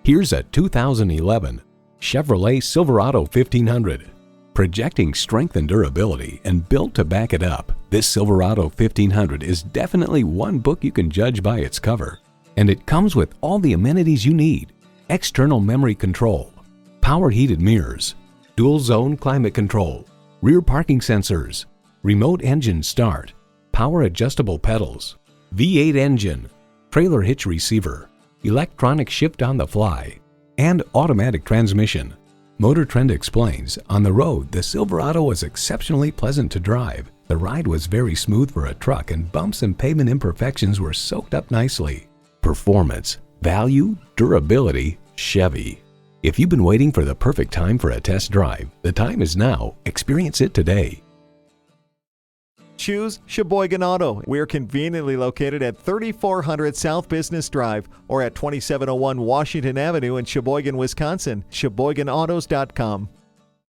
Here's a 2011 Chevrolet Silverado 1500. Projecting strength and durability and built to back it up, this Silverado 1500 is definitely one book you can judge by its cover. And it comes with all the amenities you need: external memory control, power heated mirrors, dual zone climate control, rear parking sensors, remote engine start, power adjustable pedals, V8 engine, trailer hitch receiver, electronic shift on the fly, and automatic transmission. Motor Trend explains, on the road, the Silverado was exceptionally pleasant to drive. The ride was very smooth for a truck, and bumps and pavement imperfections were soaked up nicely. Performance, value, durability, Chevy. If you've been waiting for the perfect time for a test drive, the time is now. Experience it today. Choose Sheboygan Auto. We're conveniently located at 3400 South Business Drive or at 2701 Washington Avenue in Sheboygan, Wisconsin. SheboyganAutos.com.